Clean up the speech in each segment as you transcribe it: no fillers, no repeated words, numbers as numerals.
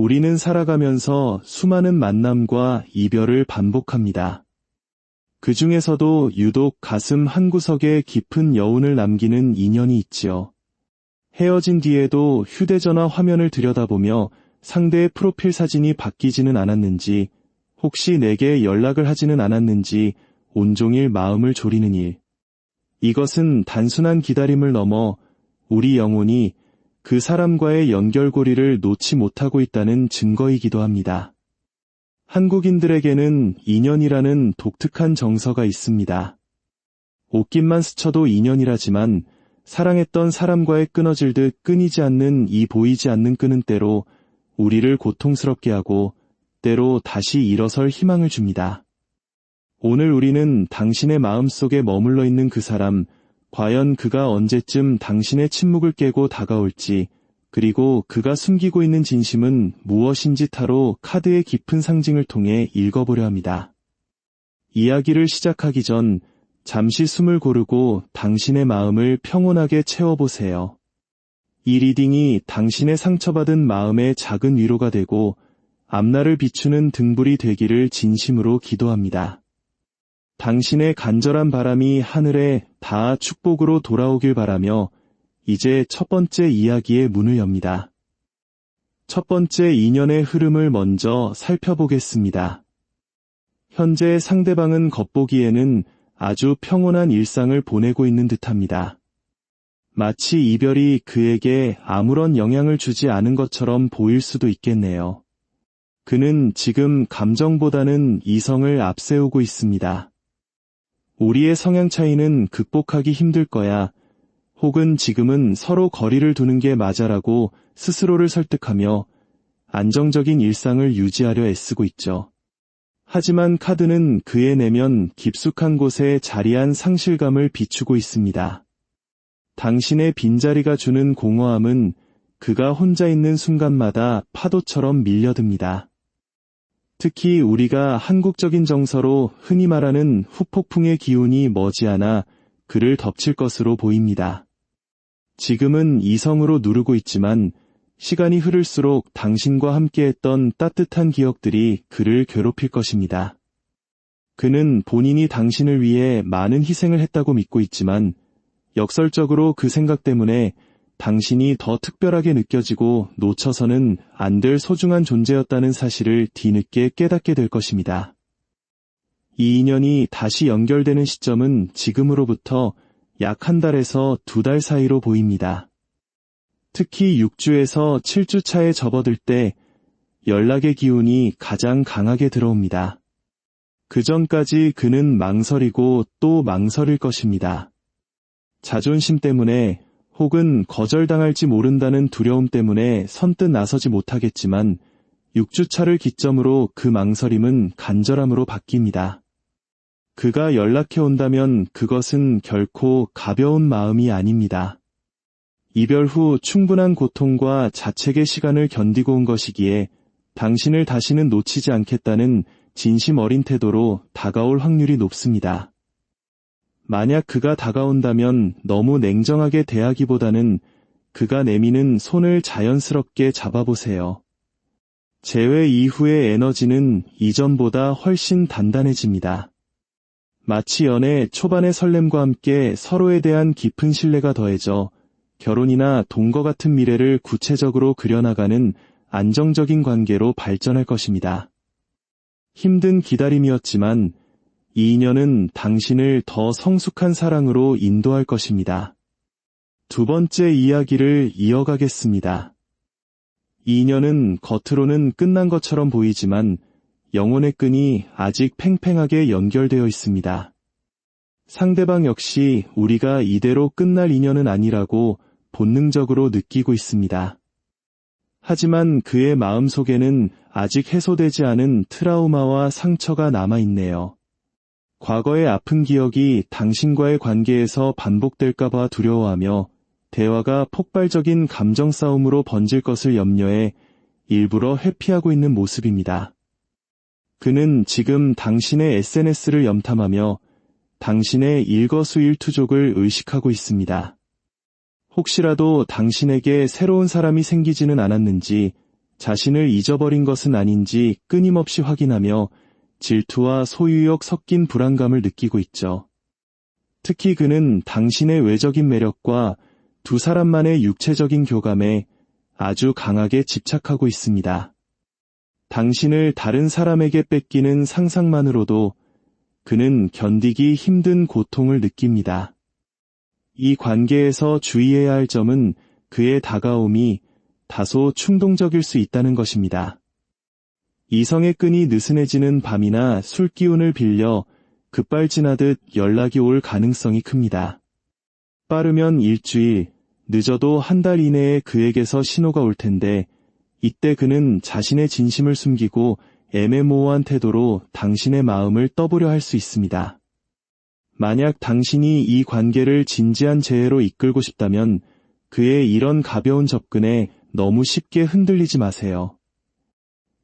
우리는 살아가면서 수많은 만남과 이별을 반복합니다. 그 중에서도 유독 가슴 한구석에 깊은 여운을 남기는 인연이 있지요. 헤어진 뒤에도 휴대전화 화면을 들여다보며 상대의 프로필 사진이 바뀌지는 않았는지, 혹시 내게 연락을 하지는 않았는지 온종일 마음을 졸이는 일. 이것은 단순한 기다림을 넘어 우리 영혼이 그 사람과의 연결고리를 놓지 못하고 있다는 증거이기도 합니다. 한국인들에게는 인연이라는 독특한 정서가 있습니다. 옷깃만 스쳐도 인연이라지만 사랑했던 사람과의 끊어질 듯 끊이지 않는 이 보이지 않는 끈은 때로 우리를 고통스럽게 하고 때로 다시 일어설 희망을 줍니다. 오늘 우리는 당신의 마음속에 머물러 있는 그 사람, 과연 그가 언제쯤 당신의 침묵을 깨고 다가올지, 그리고 그가 숨기고 있는 진심은 무엇인지 타로 카드의 깊은 상징을 통해 읽어보려 합니다. 이야기를 시작하기 전 잠시 숨을 고르고 당신의 마음을 평온하게 채워보세요. 이 리딩이 당신의 상처받은 마음에 작은 위로가 되고 앞날을 비추는 등불이 되기를 진심으로 기도합니다. 당신의 간절한 바람이 하늘에 닿아 축복으로 돌아오길 바라며 이제 첫 번째 이야기의 문을 엽니다. 첫 번째 인연의 흐름을 먼저 살펴보겠습니다. 현재 상대방은 겉보기에는 아주 평온한 일상을 보내고 있는 듯합니다. 마치 이별이 그에게 아무런 영향을 주지 않은 것처럼 보일 수도 있겠네요. 그는 지금 감정보다는 이성을 앞세우고 있습니다. 우리의 성향 차이는 극복하기 힘들 거야. 혹은 지금은 서로 거리를 두는 게 맞아라고 스스로를 설득하며 안정적인 일상을 유지하려 애쓰고 있죠. 하지만 카드는 그의 내면 깊숙한 곳에 자리한 상실감을 비추고 있습니다. 당신의 빈자리가 주는 공허함은 그가 혼자 있는 순간마다 파도처럼 밀려듭니다. 특히 우리가 한국적인 정서로 흔히 말하는 후폭풍의 기운이 머지않아 그를 덮칠 것으로 보입니다. 지금은 이성으로 누르고 있지만 시간이 흐를수록 당신과 함께했던 따뜻한 기억들이 그를 괴롭힐 것입니다. 그는 본인이 당신을 위해 많은 희생을 했다고 믿고 있지만 역설적으로 그 생각 때문에 당신이 더 특별하게 느껴지고 놓쳐서는 안 될 소중한 존재였다는 사실을 뒤늦게 깨닫게 될 것입니다. 이 인연이 다시 연결되는 시점은 지금으로부터 약 한 달에서 2달 사이로 보입니다. 특히 6주에서 7주 차에 접어들 때 연락의 기운이 가장 강하게 들어옵니다. 그 전까지 그는 망설이고 또 망설일 것입니다. 자존심 때문에 혹은 거절당할지 모른다는 두려움 때문에 선뜻 나서지 못하겠지만 6주차를 기점으로 그 망설임은 간절함으로 바뀝니다. 그가 연락해 온다면 그것은 결코 가벼운 마음이 아닙니다. 이별 후 충분한 고통과 자책의 시간을 견디고 온 것이기에 당신을 다시는 놓치지 않겠다는 진심 어린 태도로 다가올 확률이 높습니다. 만약 그가 다가온다면 너무 냉정하게 대하기보다는 그가 내미는 손을 자연스럽게 잡아보세요. 재회 이후의 에너지는 이전보다 훨씬 단단해집니다. 마치 연애 초반의 설렘과 함께 서로에 대한 깊은 신뢰가 더해져 결혼이나 동거 같은 미래를 구체적으로 그려나가는 안정적인 관계로 발전할 것입니다. 힘든 기다림이었지만 이 인연은 당신을 더 성숙한 사랑으로 인도할 것입니다. 두 번째 이야기를 이어가겠습니다. 이 인연은 겉으로는 끝난 것처럼 보이지만 영혼의 끈이 아직 팽팽하게 연결되어 있습니다. 상대방 역시 우리가 이대로 끝날 인연은 아니라고 본능적으로 느끼고 있습니다. 하지만 그의 마음속에는 아직 해소되지 않은 트라우마와 상처가 남아있네요. 과거의 아픈 기억이 당신과의 관계에서 반복될까봐 두려워하며 대화가 폭발적인 감정 싸움으로 번질 것을 염려해 일부러 회피하고 있는 모습입니다. 그는 지금 당신의 SNS를 염탐하며 당신의 일거수일투족을 의식하고 있습니다. 혹시라도 당신에게 새로운 사람이 생기지는 않았는지, 자신을 잊어버린 것은 아닌지 끊임없이 확인하며 질투와 소유욕 섞인 불안감을 느끼고 있죠. 특히 그는 당신의 외적인 매력과 두 사람만의 육체적인 교감에 아주 강하게 집착하고 있습니다. 당신을 다른 사람에게 뺏기는 상상만으로도 그는 견디기 힘든 고통을 느낍니다. 이 관계에서 주의해야 할 점은 그의 다가옴이 다소 충동적일 수 있다는 것입니다. 이성의 끈이 느슨해지는 밤이나 술 기운을 빌려 급발진하듯 연락이 올 가능성이 큽니다. 빠르면 일주일, 늦어도 한 달 이내에 그에게서 신호가 올 텐데 이때 그는 자신의 진심을 숨기고 애매모호한 태도로 당신의 마음을 떠보려 할 수 있습니다. 만약 당신이 이 관계를 진지한 재해로 이끌고 싶다면 그의 이런 가벼운 접근에 너무 쉽게 흔들리지 마세요.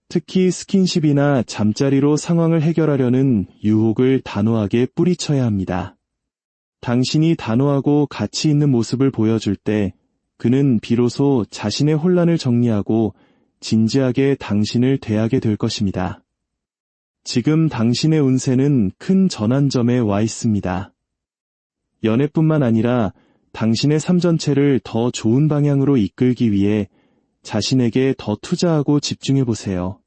특히 스킨십이나 잠자리로 상황을 해결하려는 유혹을 단호하게 뿌리쳐야 합니다. 당신이 단호하고 가치 있는 모습을 보여줄 때 그는 비로소 자신의 혼란을 정리하고 진지하게 당신을 대하게 될 것입니다. 지금 당신의 운세는 큰 전환점에 와 있습니다. 연애뿐만 아니라 당신의 삶 전체를 더 좋은 방향으로 이끌기 위해 자신에게 더 투자하고 집중해보세요.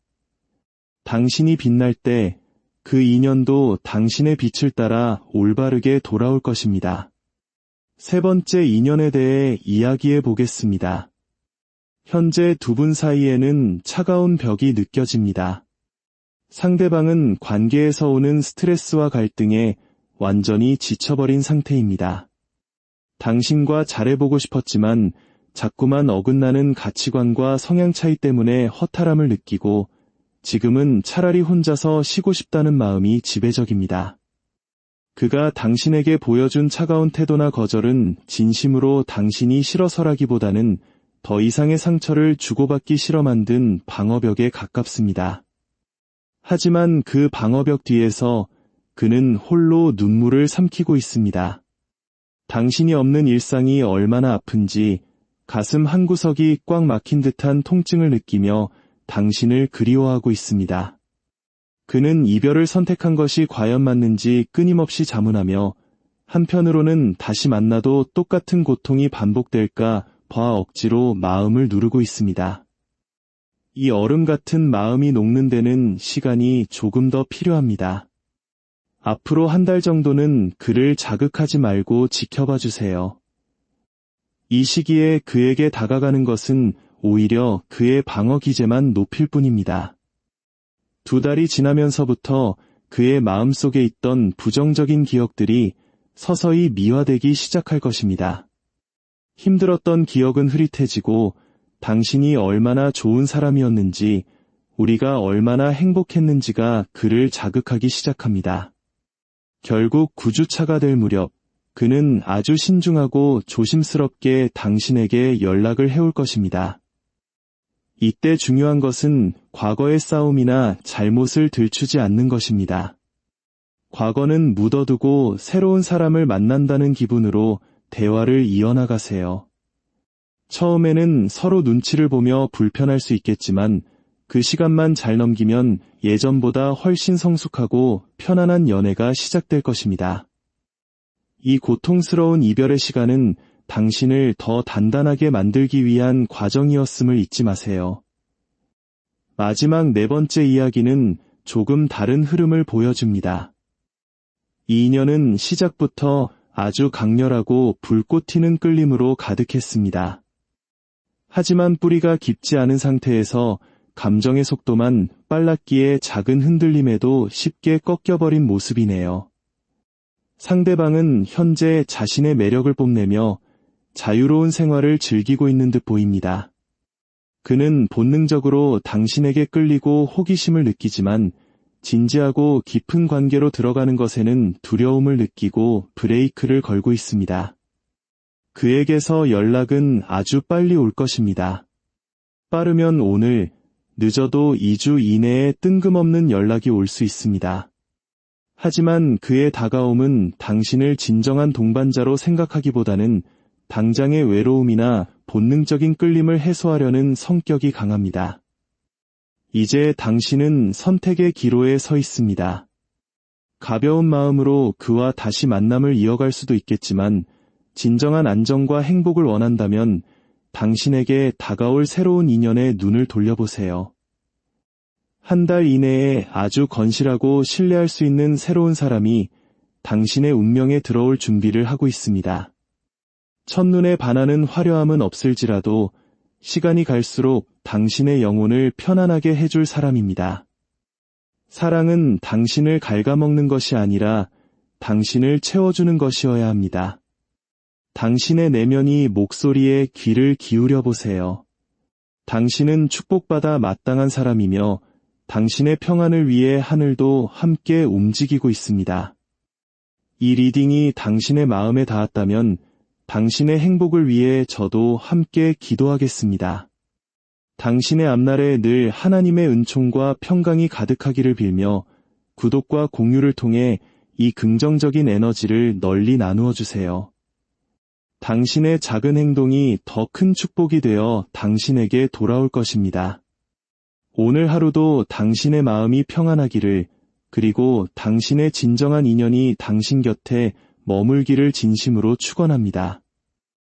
당신이 빛날 때 그 인연도 당신의 빛을 따라 올바르게 돌아올 것입니다. 세 번째 인연에 대해 이야기해 보겠습니다. 현재 두 분 사이에는 차가운 벽이 느껴집니다. 상대방은 관계에서 오는 스트레스와 갈등에 완전히 지쳐버린 상태입니다. 당신과 잘해보고 싶었지만 자꾸만 어긋나는 가치관과 성향 차이 때문에 허탈함을 느끼고 지금은 차라리 혼자서 쉬고 싶다는 마음이 지배적입니다. 그가 당신에게 보여준 차가운 태도나 거절은 진심으로 당신이 싫어서라기보다는 더 이상의 상처를 주고받기 싫어 만든 방어벽에 가깝습니다. 하지만 그 방어벽 뒤에서 그는 홀로 눈물을 삼키고 있습니다. 당신이 없는 일상이 얼마나 아픈지 가슴 한구석이 꽉 막힌 듯한 통증을 느끼며 당신을 그리워하고 있습니다. 그는 이별을 선택한 것이 과연 맞는지 끊임없이 자문하며 한편으로는 다시 만나도 똑같은 고통이 반복될까 봐 억지로 마음을 누르고 있습니다. 이 얼음 같은 마음이 녹는 데는 시간이 조금 더 필요합니다. 앞으로 한 달 정도는 그를 자극하지 말고 지켜봐 주세요. 이 시기에 그에게 다가가는 것은 오히려 그의 방어 기제만 높일 뿐입니다. 두 달이 지나면서부터 그의 마음속에 있던 부정적인 기억들이 서서히 미화되기 시작할 것입니다. 힘들었던 기억은 흐릿해지고 당신이 얼마나 좋은 사람이었는지, 우리가 얼마나 행복했는지가 그를 자극하기 시작합니다. 결국 9주차가 될 무렵 그는 아주 신중하고 조심스럽게 당신에게 연락을 해올 것입니다. 이때 중요한 것은 과거의 싸움이나 잘못을 들추지 않는 것입니다. 과거는 묻어두고 새로운 사람을 만난다는 기분으로 대화를 이어나가세요. 처음에는 서로 눈치를 보며 불편할 수 있겠지만 그 시간만 잘 넘기면 예전보다 훨씬 성숙하고 편안한 연애가 시작될 것입니다. 이 고통스러운 이별의 시간은 당신을 더 단단하게 만들기 위한 과정이었음을 잊지 마세요. 마지막 네 번째 이야기는 조금 다른 흐름을 보여줍니다. 이 인연은 시작부터 아주 강렬하고 불꽃 튀는 끌림으로 가득했습니다. 하지만 뿌리가 깊지 않은 상태에서 감정의 속도만 빨랐기에 작은 흔들림에도 쉽게 꺾여버린 모습이네요. 상대방은 현재 자신의 매력을 뽐내며 자유로운 생활을 즐기고 있는 듯 보입니다. 그는 본능적으로 당신에게 끌리고 호기심을 느끼지만 진지하고 깊은 관계로 들어가는 것에는 두려움을 느끼고 브레이크를 걸고 있습니다. 그에게서 연락은 아주 빨리 올 것입니다. 빠르면 오늘, 늦어도 2주 이내에 뜬금없는 연락이 올 수 있습니다. 하지만 그의 다가옴은 당신을 진정한 동반자로 생각하기보다는 당장의 외로움이나 본능적인 끌림을 해소하려는 성격이 강합니다. 이제 당신은 선택의 기로에 서 있습니다. 가벼운 마음으로 그와 다시 만남을 이어갈 수도 있겠지만 진정한 안정과 행복을 원한다면 당신에게 다가올 새로운 인연에 눈을 돌려보세요. 한 달 이내에 아주 건실하고 신뢰할 수 있는 새로운 사람이 당신의 운명에 들어올 준비를 하고 있습니다. 첫눈에 반하는 화려함은 없을지라도 시간이 갈수록 당신의 영혼을 편안하게 해줄 사람입니다. 사랑은 당신을 갉아먹는 것이 아니라 당신을 채워주는 것이어야 합니다. 당신의 내면이 목소리에 귀를 기울여 보세요. 당신은 축복받아 마땅한 사람이며 당신의 평안을 위해 하늘도 함께 움직이고 있습니다. 이 리딩이 당신의 마음에 닿았다면 당신의 행복을 위해 저도 함께 기도하겠습니다. 당신의 앞날에 늘 하나님의 은총과 평강이 가득하기를 빌며 구독과 공유를 통해 이 긍정적인 에너지를 널리 나누어 주세요. 당신의 작은 행동이 더 큰 축복이 되어 당신에게 돌아올 것입니다. 오늘 하루도 당신의 마음이 평안하기를, 그리고 당신의 진정한 인연이 당신 곁에 머물기를 진심으로 축원합니다.